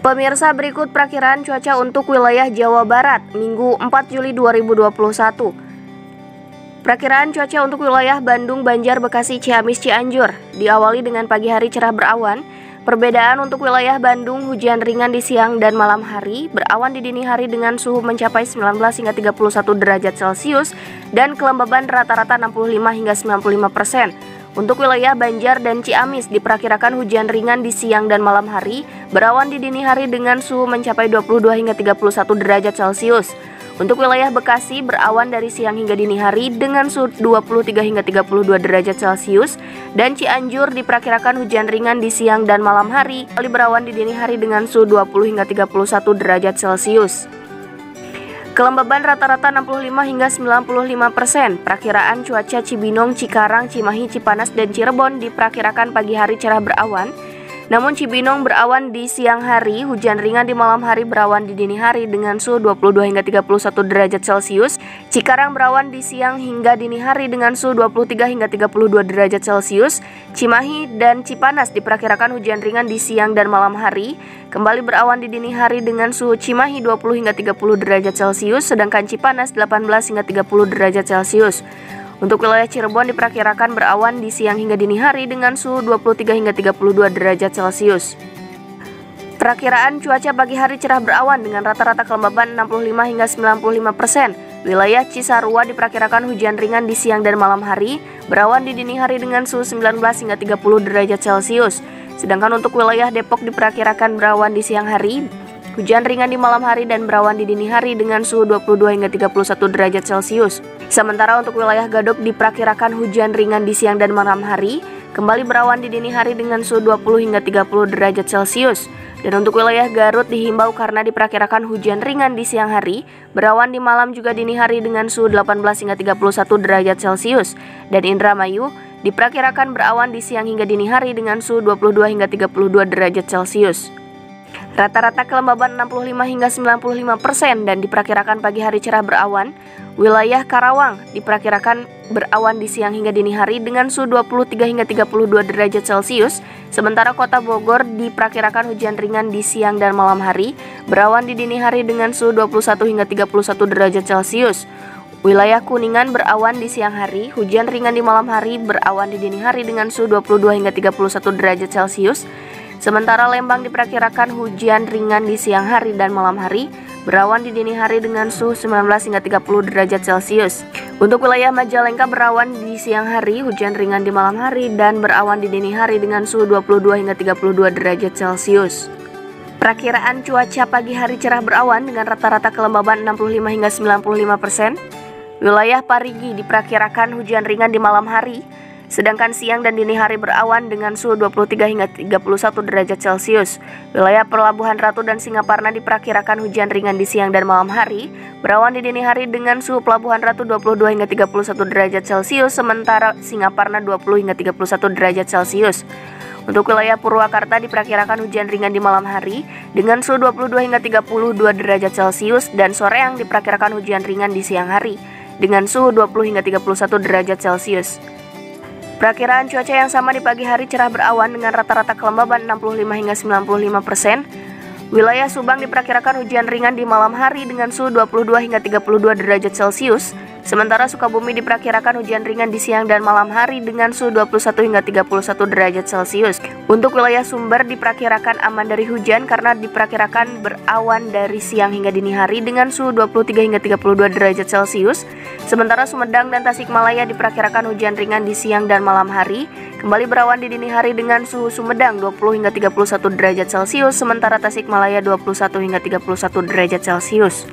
Pemirsa, berikut perakiraan cuaca untuk wilayah Jawa Barat, Minggu 4 Juli 2021. Perakiraan cuaca untuk wilayah Bandung, Banjar, Bekasi, Ciamis, Cianjur. Diawali dengan pagi hari cerah berawan. Perbedaan untuk wilayah Bandung, hujan ringan di siang dan malam hari, berawan di dini hari dengan suhu mencapai 19 hingga 31 derajat Celcius, dan kelembaban rata-rata 65 hingga 95%. Untuk wilayah Banjar dan Ciamis diperkirakan hujan ringan di siang dan malam hari, berawan di dini hari dengan suhu mencapai 22 hingga 31 derajat Celcius. Untuk wilayah Bekasi berawan dari siang hingga dini hari dengan suhu 23 hingga 32 derajat Celcius, dan Cianjur diperkirakan hujan ringan di siang dan malam hari, kali berawan di dini hari dengan suhu 20 hingga 31 derajat Celcius. Kelembaban rata-rata 65 hingga 95%. Perakiraan cuaca Cibinong, Cikarang, Cimahi, Cipanas, dan Cirebon diperkirakan pagi hari cerah berawan. Namun Cibinong berawan di siang hari, hujan ringan di malam hari, berawan di dini hari dengan suhu 22 hingga 31 derajat Celcius. Cikarang berawan di siang hingga dini hari dengan suhu 23 hingga 32 derajat Celcius. Cimahi dan Cipanas diperkirakan hujan ringan di siang dan malam hari, kembali berawan di dini hari dengan suhu Cimahi 20 hingga 30 derajat Celcius, sedangkan Cipanas 18 hingga 30 derajat Celcius. Untuk wilayah Cirebon diperkirakan berawan di siang hingga dini hari dengan suhu 23 hingga 32 derajat Celcius. Perakiraan cuaca pagi hari cerah berawan dengan rata-rata kelembaban 65 hingga 95%. Wilayah Cisarua diperkirakan hujan ringan di siang dan malam hari, berawan di dini hari dengan suhu 19 hingga 30 derajat Celcius. Sedangkan untuk wilayah Depok diperkirakan berawan di siang hari, hujan ringan di malam hari, dan berawan di dini hari dengan suhu 22 hingga 31 derajat Celcius. Sementara untuk wilayah Gadog diperkirakan hujan ringan di siang dan malam hari, kembali berawan di dini hari dengan suhu 20 hingga 30 derajat Celcius. Dan untuk wilayah Garut dihimbau karena diperkirakan hujan ringan di siang hari, berawan di malam juga dini hari dengan suhu 18 hingga 31 derajat Celcius. Dan Indramayu diperkirakan berawan di siang hingga dini hari dengan suhu 22 hingga 32 derajat Celcius. Rata-rata kelembaban 65 hingga 95% dan diperkirakan pagi hari cerah berawan. Wilayah Karawang diperkirakan berawan di siang hingga dini hari dengan suhu 23 hingga 32 derajat Celcius. Sementara kota Bogor diperkirakan hujan ringan di siang dan malam hari, berawan di dini hari dengan suhu 21 hingga 31 derajat Celcius. Wilayah Kuningan berawan di siang hari, hujan ringan di malam hari, berawan di dini hari dengan suhu 22 hingga 31 derajat Celcius. Sementara Lembang diperkirakan hujan ringan di siang hari dan malam hari, berawan di dini hari dengan suhu 19 hingga 30 derajat Celcius. Untuk wilayah Majalengka berawan di siang hari, hujan ringan di malam hari, dan berawan di dini hari dengan suhu 22 hingga 32 derajat Celcius. Perakiraan cuaca pagi hari cerah berawan dengan rata-rata kelembaban 65 hingga 95%. Wilayah Parigi diperkirakan hujan ringan di malam hari, sedangkan siang dan dini hari berawan dengan suhu 23 hingga 31 derajat Celcius. Wilayah Pelabuhan Ratu dan Singaparna diperkirakan hujan ringan di siang dan malam hari, berawan di dini hari dengan suhu Pelabuhan Ratu 22 hingga 31 derajat Celcius, sementara Singaparna 20 hingga 31 derajat Celcius. Untuk wilayah Purwakarta diperkirakan hujan ringan di malam hari dengan suhu 22 hingga 32 derajat Celcius, dan Soreang diperkirakan hujan ringan di siang hari dengan suhu 20 hingga 31 derajat Celcius. Perakiraan cuaca yang sama di pagi hari cerah berawan dengan rata-rata kelembaban 65 hingga 95%. Wilayah Subang diperkirakan hujan ringan di malam hari dengan suhu 22 hingga 32 derajat Celcius. Sementara Sukabumi diperkirakan hujan ringan di siang dan malam hari dengan suhu 21 hingga 31 derajat Celcius. Untuk wilayah Sumber diperkirakan aman dari hujan karena diperkirakan berawan dari siang hingga dini hari dengan suhu 23 hingga 32 derajat Celcius. Sementara Sumedang dan Tasikmalaya diperkirakan hujan ringan di siang dan malam hari, kembali berawan di dini hari dengan suhu Sumedang 20 hingga 31 derajat Celcius, sementara Tasikmalaya 21 hingga 31 derajat Celcius.